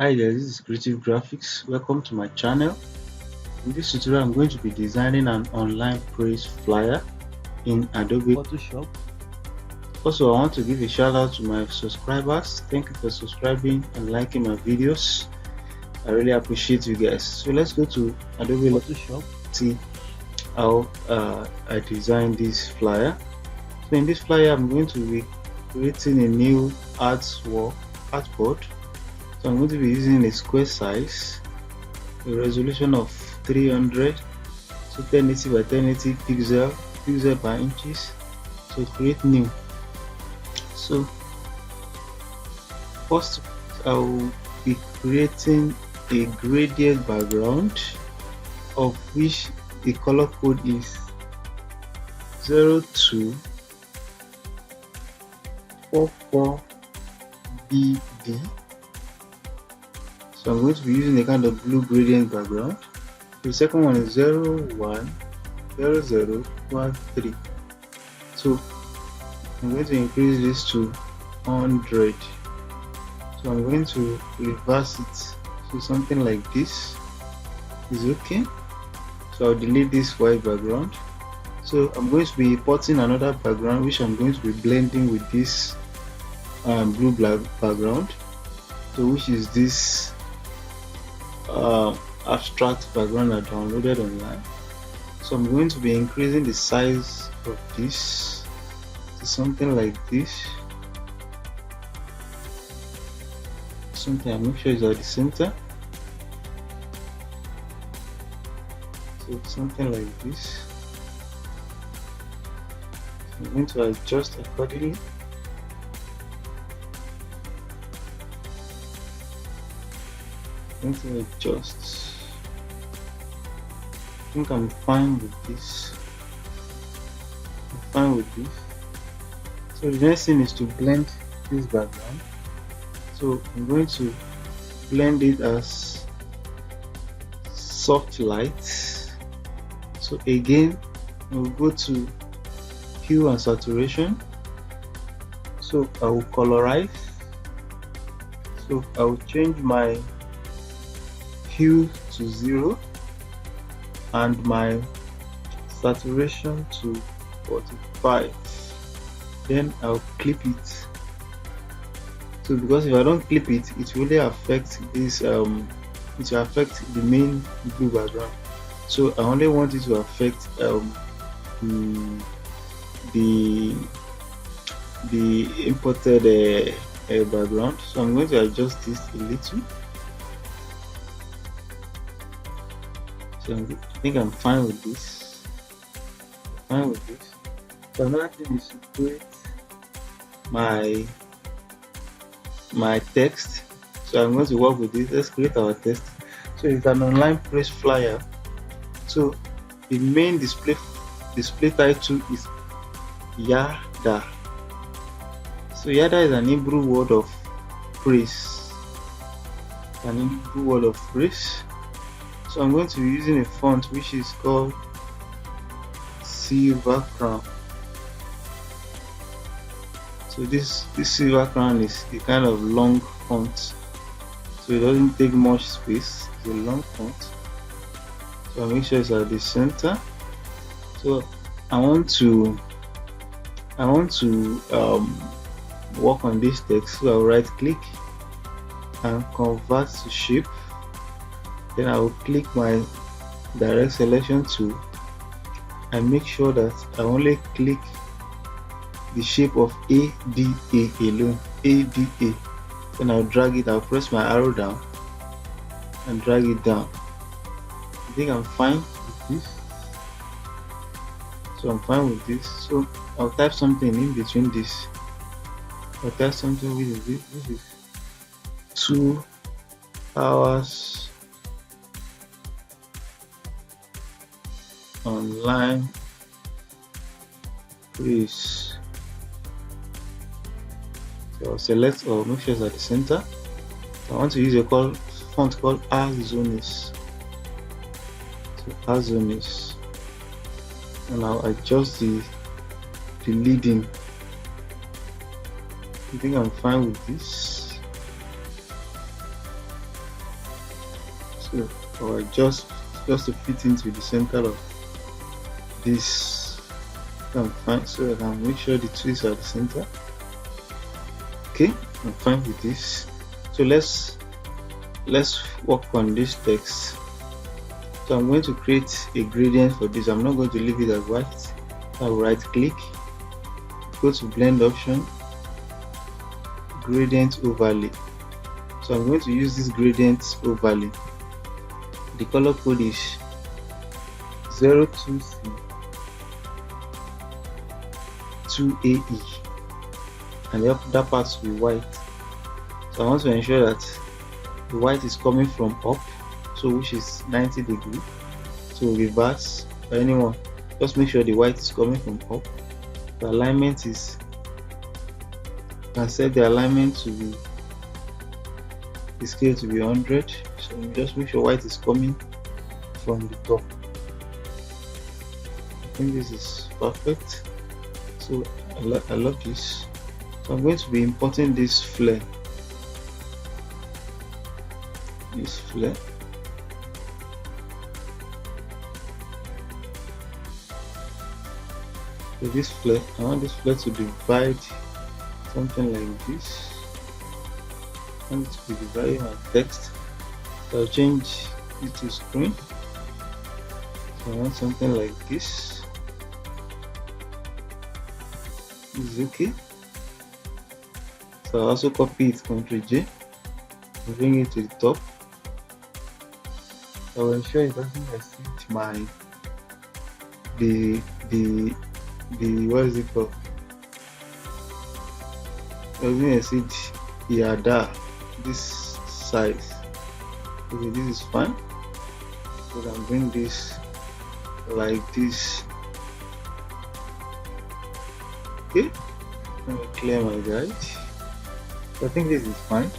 Hi there, this is Creative Graphics. Welcome to my channel. In this tutorial, I'm going to be designing an online praise flyer in Adobe Photoshop. Also, I want to give a shout out to my subscribers. Thank you for subscribing and liking my videos. I really appreciate you guys. So let's go to Adobe Photoshop, see how I designed this flyer. So in this flyer, I'm going to be creating a new artboard. So I'm going to be using a square size, a resolution of 300, so 1080 by 1080 pixel per inches. So create new. So first I will be creating a gradient background, of which the color code is 0244BD. So I'm going to be using a kind of blue gradient background. The second one is 010013. So I'm going to increase this to 100. So I'm going to reverse it to something like this. Is okay. So I'll delete this white background. So I'm going to be importing another background, which I'm going to be blending with this blue black background. So which is this abstract background I downloaded online. So I'm going to be increasing the size of this to something like this. Something I make sure is at the center. So something like this. So I'm going to adjust accordingly. I'm going to adjust. I think I'm fine with this. I'm fine with this. So the next thing is to blend this background. So I'm going to blend it as soft light. So again, we'll go to hue and saturation. So I will colorize. So I will change my hue to 0 and my saturation to 45. Then I'll clip it. So because if I don't clip it, it will really affect this it will affect the main blue background. So I only want it to affect the imported background. So I'm going to adjust this a little. So I think I'm fine with this. So another thing is to create my text. So I'm going to work with this. Let's create our text. So it's an online praise flyer. So the main display title is Yadah. So Yadah is an Hebrew word of praise. So I'm going to be using a font which is called Silver Crown. So this Silver Crown is a kind of long font, so it doesn't take much space. It's a long font. So I'll make sure it's at the center. So I want to work on this text. So I'll right click and convert to shape. Then I will click my direct selection tool and make sure that I only click the shape of ADA alone. ADA. Then I'll drag it. I'll press my arrow down and drag it down. I think I'm fine with this. So I'm fine with this. So I'll type something in between this. I'll type something with this. This is 2 hours online praise. So I'll select or make sure it's at the center. I want to use a font called Azonis. So Azonis. And I'll adjust the leading. I think I'm fine with this. So or just to fit into the center of this. I'm fine, so I can make sure the twists are the center. Okay, I'm fine with this. So let's work on this text. So I'm going to create a gradient for this. I'm not going to leave it as white. I'll right click, go to blend option, gradient overlay. So I'm going to use this gradient overlay. The color code is 02C2AE, and that part will be white. So I want to ensure that the white is coming from up, so which is 90 degrees. So reverse for anyone, just make sure the white is coming from up. The alignment is, you can set the alignment to be, the scale to be 100. So just make sure white is coming from the top. I think this is perfect. So I love this. So I'm going to be importing this flare. So this flare, I want this flare to divide something like this. I want it to be dividing my text. So I'll change it to screen. So I want something like this. This is okay. So I'll also copy it, Ctrl J, and bring it to the top. I will ensure it doesn't exceed my the what is it called? Doesn't exceed Yadah, this size. Okay, this is fine. So I can bring this like this. Okay, let me clear my guide. So I think this is fine.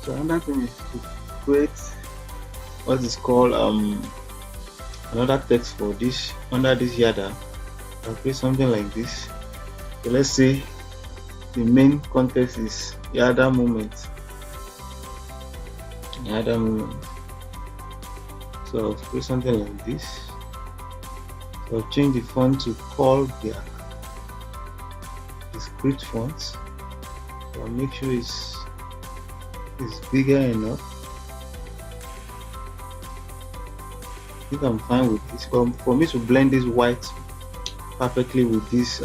So another thing is to create what is called another text for this under this Yadah. I'll create something like this. So let's say the main context is Yadah moment. So I'll create something like this. So I'll change the font to Colorize, the script font. So I'll make sure it's bigger enough. I think I'm fine with this. For me to blend this white perfectly with this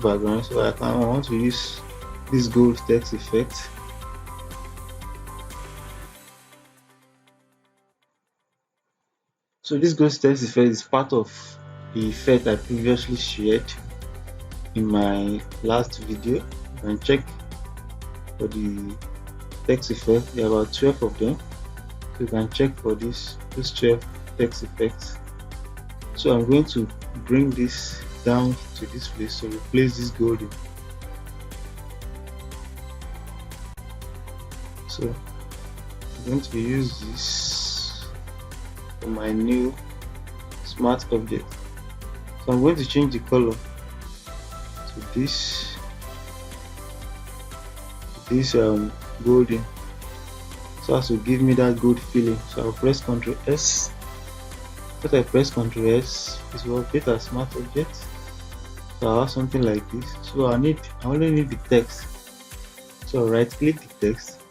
background, so I want to use this gold text effect. So this gold text effect is part of the effect I previously shared in my last video. You can check for the text effect. There are about 12 of them. So you can check for these 12 text effects. So I'm going to bring this down to this place, so replace this golden. So I'm going to use this for my new smart object. So I'm going to change the color to this golden, so as to give me that good feeling. So I'll press Ctrl S. After I press Ctrl S, it will update a smart object. So I'll have something like this. So I only need the text. So I'll right click the text,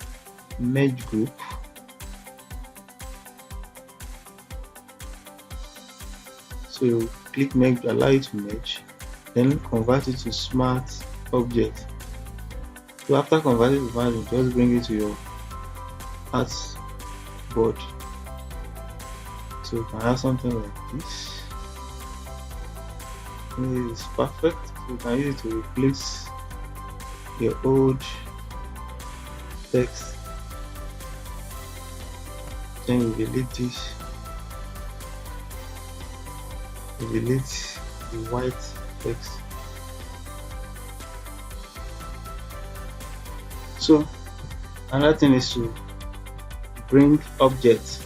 merge group. So you click merge, allow it to merge, then convert it to smart object. So after converting to smart, you just bring it to your art board. So you can have something like this. This is perfect. So you can use it to replace your old text. Then you delete this. You delete the white text. So another thing is to bring objects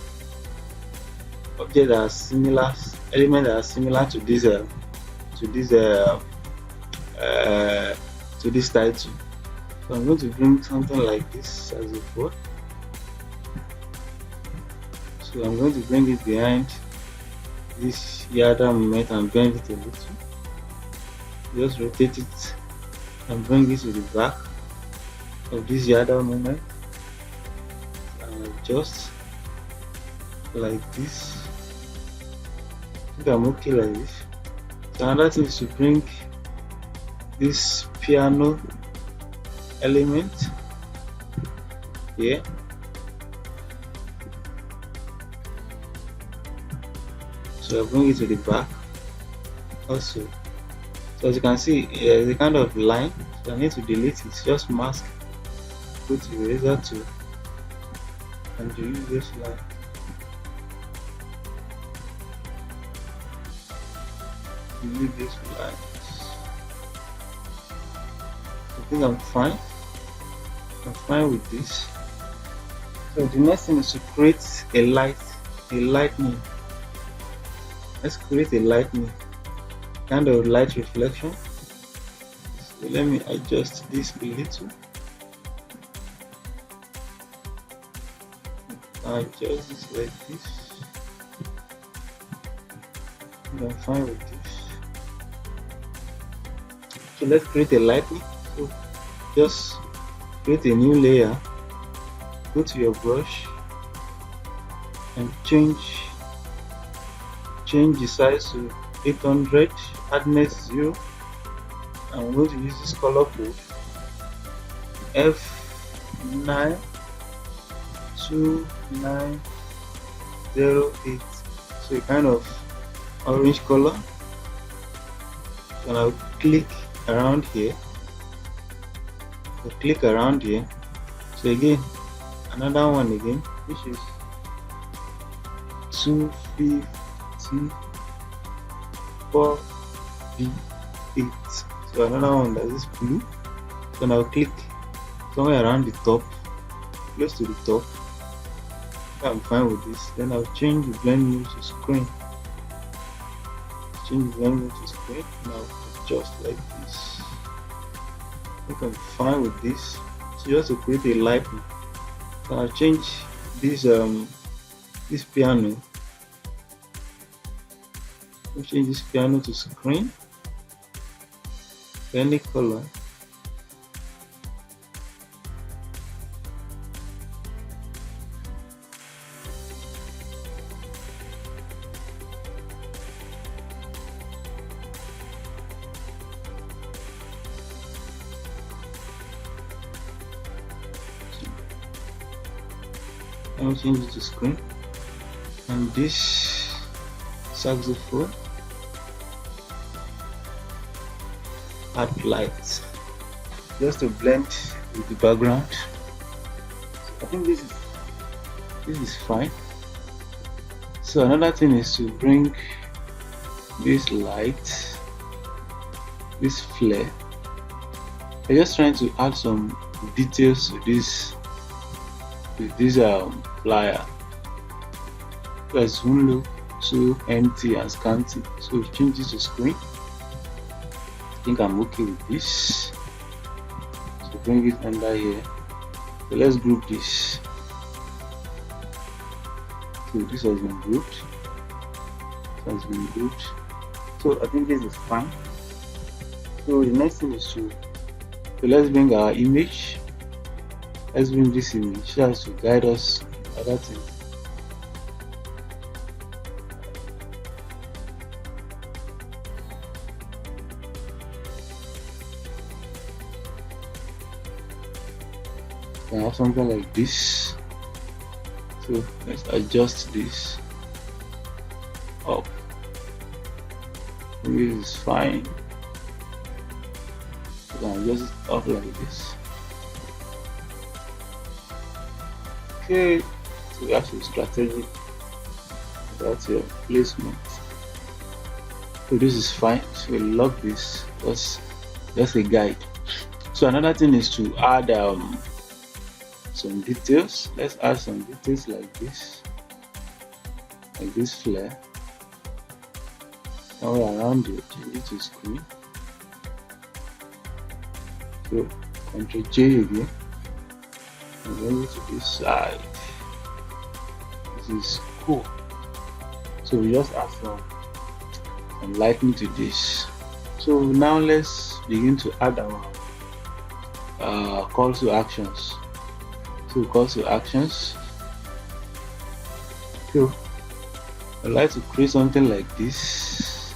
that are similar, elements that are similar to this title. So I'm going to bring something like this as before. So I'm going to bring it behind this Yadah moment and bend it a little. Just rotate it and bring it to the back of this Yadah moment and adjust like this. I think I'm okay like this. So another thing is to bring this piano element here. So I bring it to the back also. So as you can see, there's a kind of line, so I need to delete it. Just mask, go to the eraser tool and delete this line. Delete this line. I think I'm fine. I'm fine with this. So the next thing is to create a lightning. Let's create a lightning, kind of light reflection. So let me adjust this a little. Adjust this like this. I'm fine with this. So let's create a lightning. So just create a new layer, go to your brush and change the size to 800, hardness 0. I'm going to use this color code F92908. So a kind of orange color. And I'll click around here. So again, another one again, which is 254B8. So another one that is blue. So now click somewhere around the top, close to the top. I'm fine with this. Then I'll change the blend mode to screen. Now just like this. I think I'm fine with this. So just to create a lightning. So I'll change this piano. I'll change this piano to screen. Any color. I'll change it to screen. And this saxophone, add light just to blend with the background. I think this is fine. So another thing is to bring this light, this flare. I'm just trying to add some details to this flyer, because it won't look so empty and scanty. So change this to screen. I think I'm okay with this. So bring it under here. So let's group this. So this has been grouped. So I think this is fine. So the next thing is to let's bring our image. Let's bring this image so as to guide us other things. I have something like this. So let's adjust this up. This is fine. So I adjust it up like this. Okay, so that's your strategy. That's your placement. So this is fine. So we lock this. That's a guide. So another thing is to add some details. Let's add some details like this flare. Now around it, change it to screen. So Ctrl J again, and bring it to this side. This is cool. So we just add some lightning to this. So now let's begin to add our call to actions. So call to actions. So I'd like to create something like this.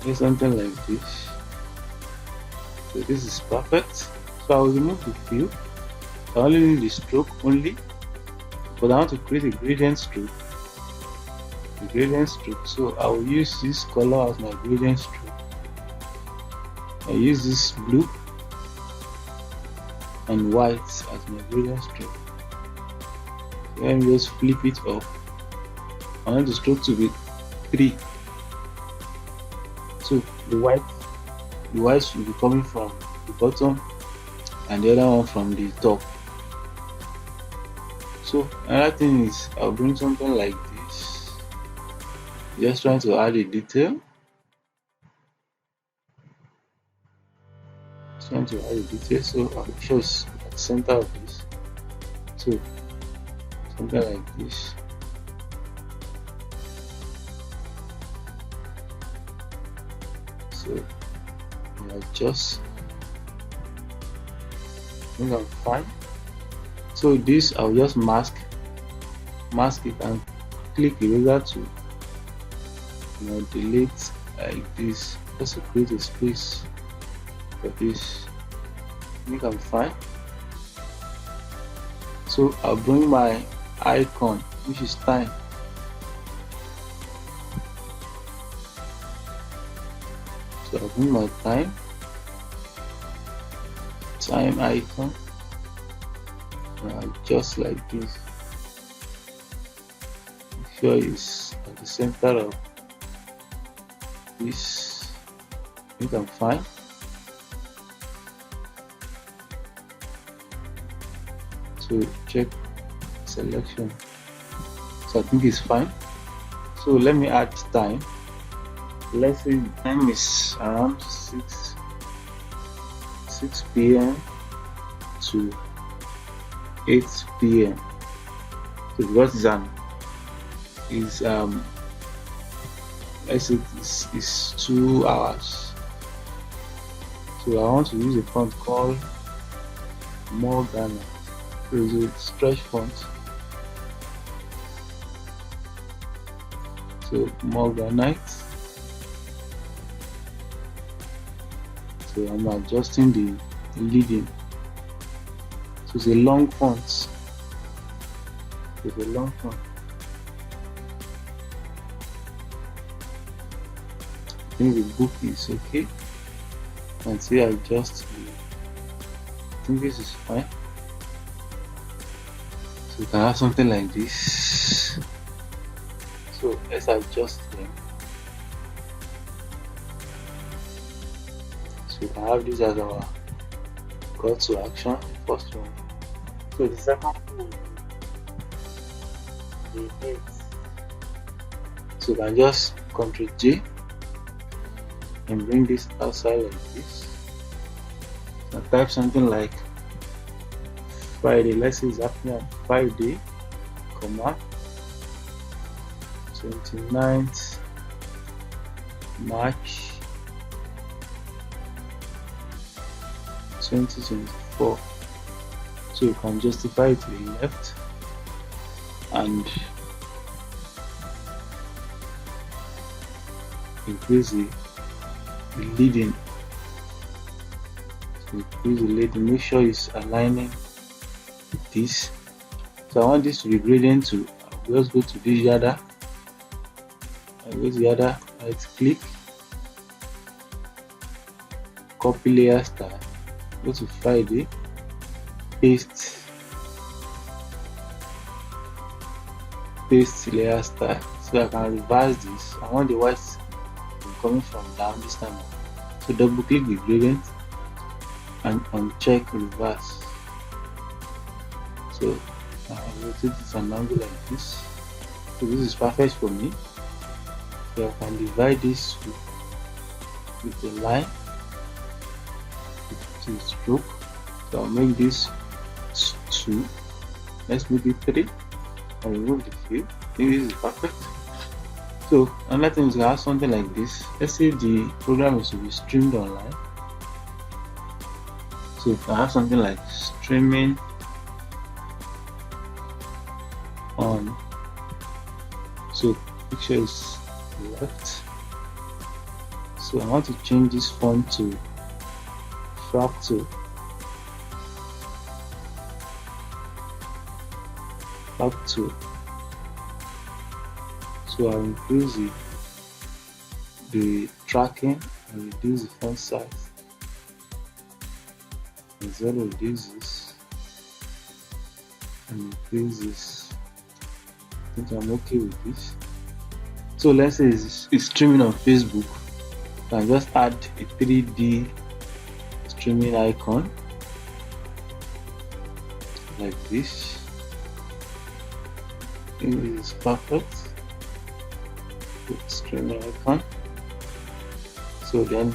Create something like this. So this is perfect. So I will remove the fill. I only need the stroke only, but I want to create a gradient stroke. The gradient stroke. So I will use this color as my gradient stroke. I use this blue and white as my gradient stroke. So let me just flip it up. I want the stroke to be 3. So the white should be coming from the bottom and the other one from the top. So another thing is I'll bring something like this. Just trying to add a detail. So I'll show it's at the center of this. So something like this. So I'll adjust. I think I'm fine. So this I'll just mask it and click eraser to delete like this, just to create a space for this. I think I'm fine. So I'll bring my icon, which is time. So I'll bring my time icon and just like this. Make sure it's at the center of this. I think I'm fine. So check selection. So I think it's fine. So let me add time. Let's say the time is around 6 p.m. to 8 p.m. So because let's say it's 2 hours. So I want to use a font called Morgana. So it's a stretch font. So Morganite. So I'm adjusting the leading. So it's a long font. It's a long font. I think the book is okay. And see, I adjust. I think this is fine. So you can have something like this. So let's adjust them. So you can have this as our call to action, first one. So the second one, the date. So you can just Ctrl J and bring this outside like this. Now type something like Friday. Let's say it's happening on Friday, comma 29th March 2024. So you can justify it to the left and increase the leading. So increase the leading, make sure it's aligning with this. So I want this to be gradient to, I'll just go to this Yadah. I go to Yadah, right click, copy layer style, go to Friday, paste layer style. So I can reverse this. I want the white coming from down this time. So double click the gradient and uncheck reverse. So I rotate this an angle like this. So this is perfect for me. So I can divide this with a line to stroke. So I'll make this 2. Let's make it 3. I'll remove the fill. think this is perfect. So another thing is to have something like this. Let's say the program is to be streamed online. So if I have something like streaming on, so picture is left. So I want to change this font to fractal. So I'll increase the tracking and reduce the font size. As well reduce this and increase this. I think I'm okay with this. So let's say it's streaming on Facebook. I can just add a 3D streaming icon like this. I think this is perfect. Streaming icon. So then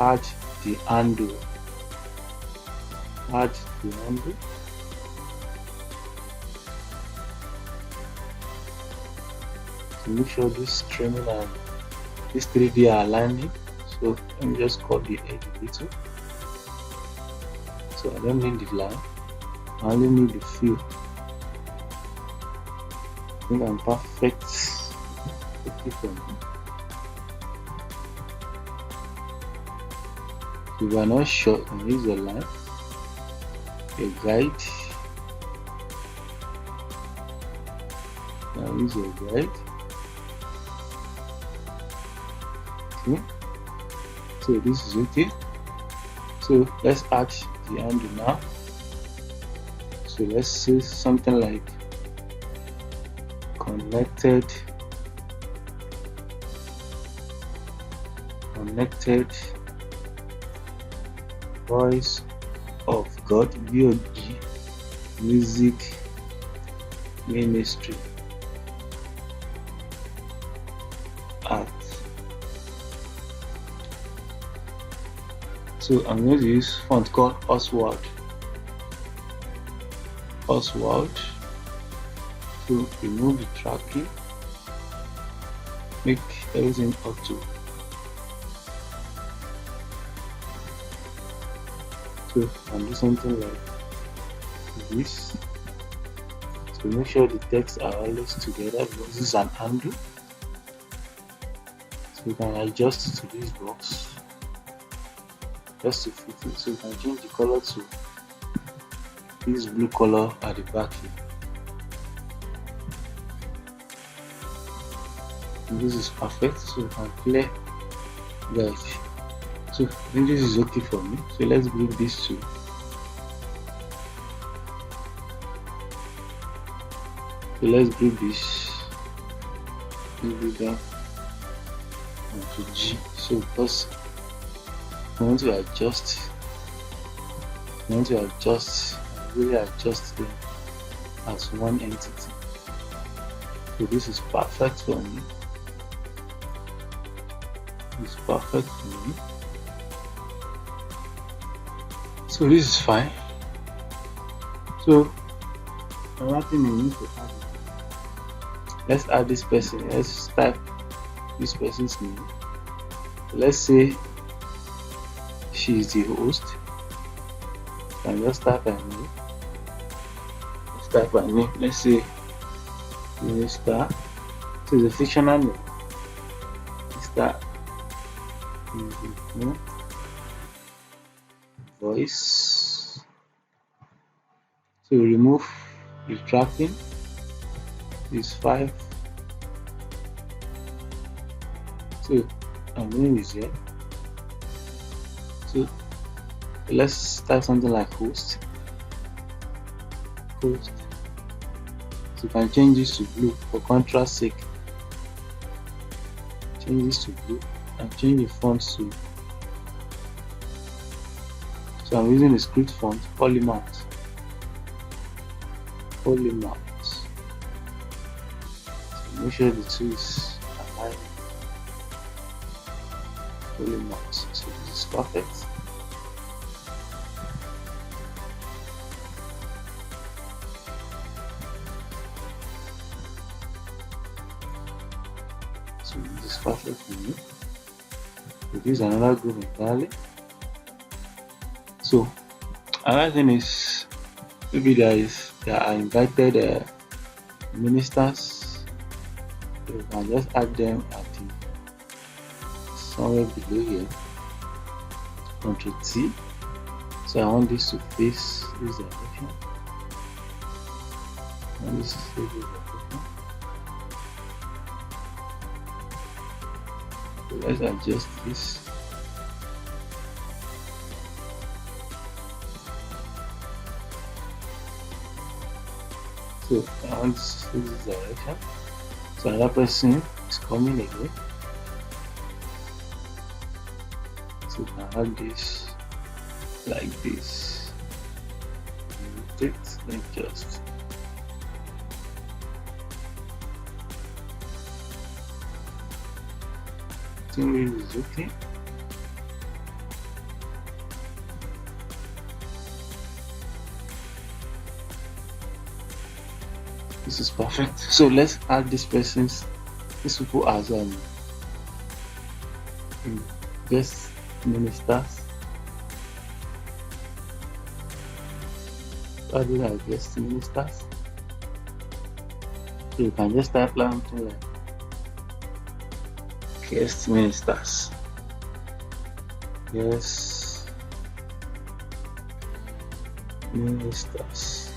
add the handle. To make sure this streaming and this 3D are aligning. So let me just cut the edge a little. So I don't need the line, I only need the fill. I think I'm perfect. Okay for me. If you are not sure, you can use a line, a guide. Now use a guide. Okay. So this is okay. So let's add the handle now. So let's say something like connected voice of God, VOG music ministry art. So I'm going to use font called Oswald. To remove the tracking, make everything auto. So I'll do something like this to make sure the text are always together, because this is an handle. So you can adjust to this box just to fit it. So you can change the color to this blue color at the back here. And this is perfect, so you can clear the edge. So I think this is okay for me. So let's group these two. So let's group this. Group them onto G. So because I want to adjust, really adjust them as one entity. So this is perfect for me. It's perfect for me. So this is fine. So another thing we need to add. Let's add this person. Let's type this person's name. Let's say she is the host. And just type her name. Let's type her name. Let's say Minister. So it's a fictional name. Minister. Voice. So remove the tracking. This 5. So our name is here. So let's type something like host. So you can change this to blue for contrast sake. Change this to blue and change the font to. So I'm using the script font Polymount. So make sure the two is aligned. Polymount. So this is perfect. It is another group entirely. So another thing is maybe there are invited ministers. So you can just add them at somewhere below here. Ctrl T. So I want this to face this direction. And this is this direction. So let's adjust this. So I want this direction. So another person is coming again. So I have this like this. Let's just think this is okay. This is perfect. So let's add these people as guest ministers. Add it as guest ministers. So you can just type something like guest ministers. Yes, ministers.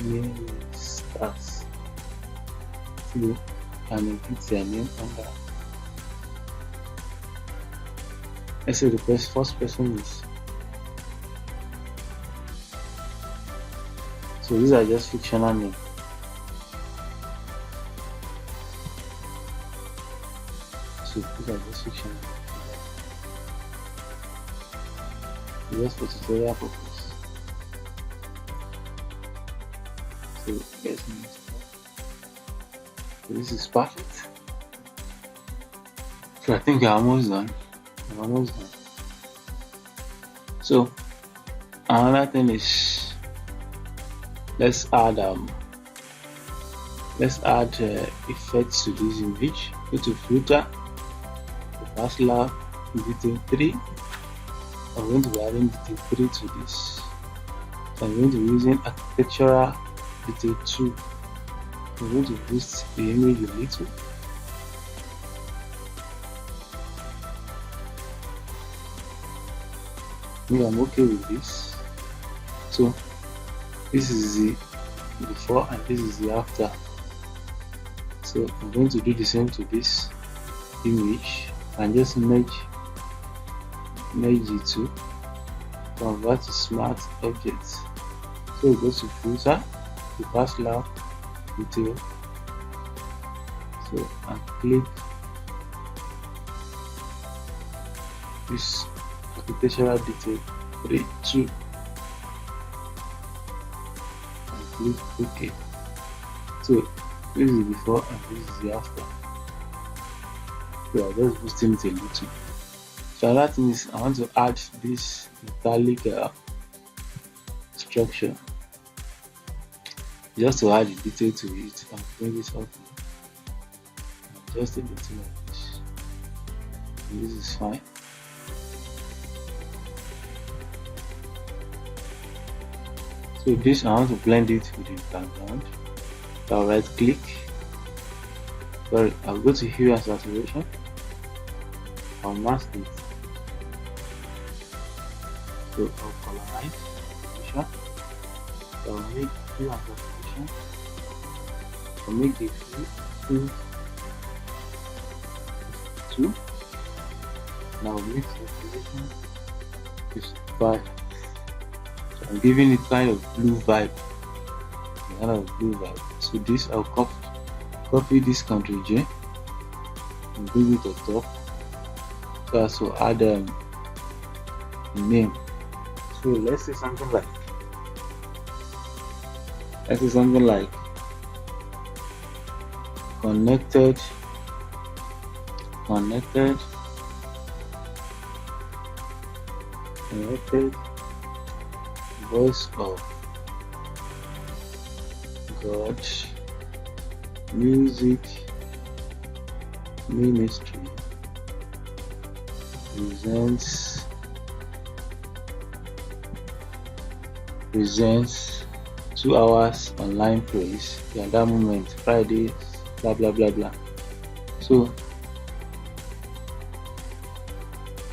Ministers. So and put their name under. Let's say the first person is. So these are just fictional names. So these are just fictional names. Just for tutorial purpose. So yes, so this is perfect. So I think I'm almost done. So another thing is let's add effects to this image. Go to filter, fast lab, detail 3. I'm going to be adding detail 3 to this. So I'm going to be using architectural detail 2. I'm going to boost the image a little. I'm okay with this. So this is the before and this is the after. So I'm going to do the same to this image and just merge the two, convert to smart objects. So we go to filter, to pass lab, detail. So and click this architectural detail 2 and click OK. So this is before and this is the after. So I'm just boosting it a little. So another thing is I want to add this metallic structure just to add the detail to it and bring this up just a little like this. And this is fine. So this I want to blend it with the background. So I'll right click. Sorry, I'll go to hue and saturation. I'll mask it. So I'll colorize. So I'll make hue and saturation. I'll make the hue 2. Now make saturation is 5. So I'm giving it kind of blue vibe. So this I'll copy this Ctrl J and bring it on top. So as to add name. So let's say something like connected voice of God music ministry presents 2 hours online praise, Yadah moment, Fridays, blah blah blah blah. So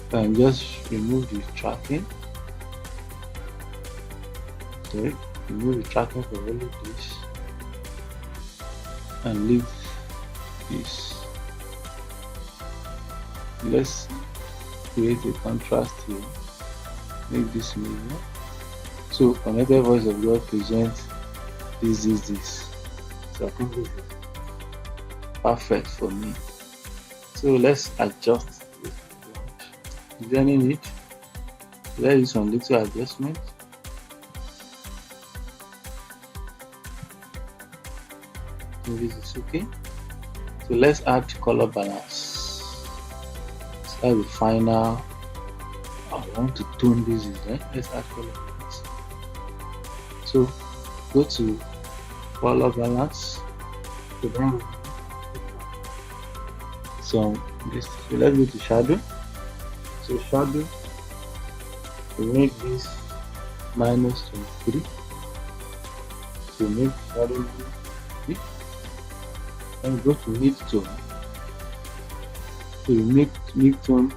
I can just remove the tracking. Sorry, remove the tracking for only this and leave this. Let's create a contrast here. Make this mirror. So Connected Voice of God presents this. So I think this is perfect for me. So let's adjust this. Is there any need? Let's do some little adjustment. So this is okay. So let's add color balance. Let's add the final. I want to tone this in there. Let's add color balance. So go to color balance. So let's go to shadow. So shadow, we make this -23. So make shadow -3. And go to mid-tone. So you make mid-tone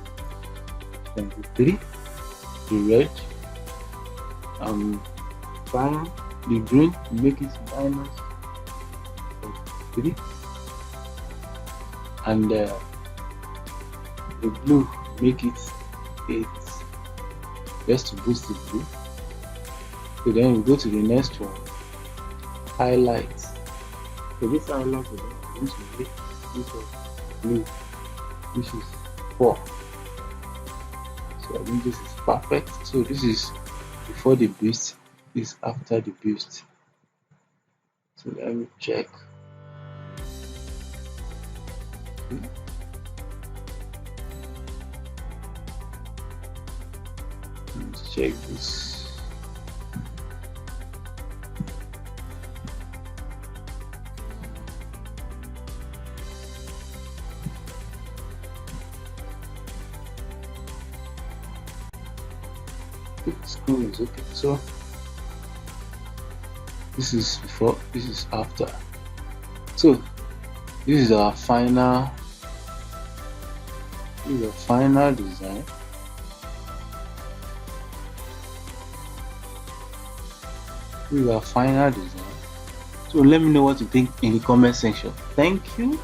23. The red, fine, the green, make it -3, and the blue, make it 8, just to boost the blue. So then we go to the next one, highlights. So this highlight is going to make this one blue, which is 4. So I think this is perfect. So this is before the boost, this is after the boost. So let me check. Let's check this. It's cool, it's okay. So this is before, this is after. So this is our final. This is our final design. This is our final design. So let me know what you think in the comment section. Thank you.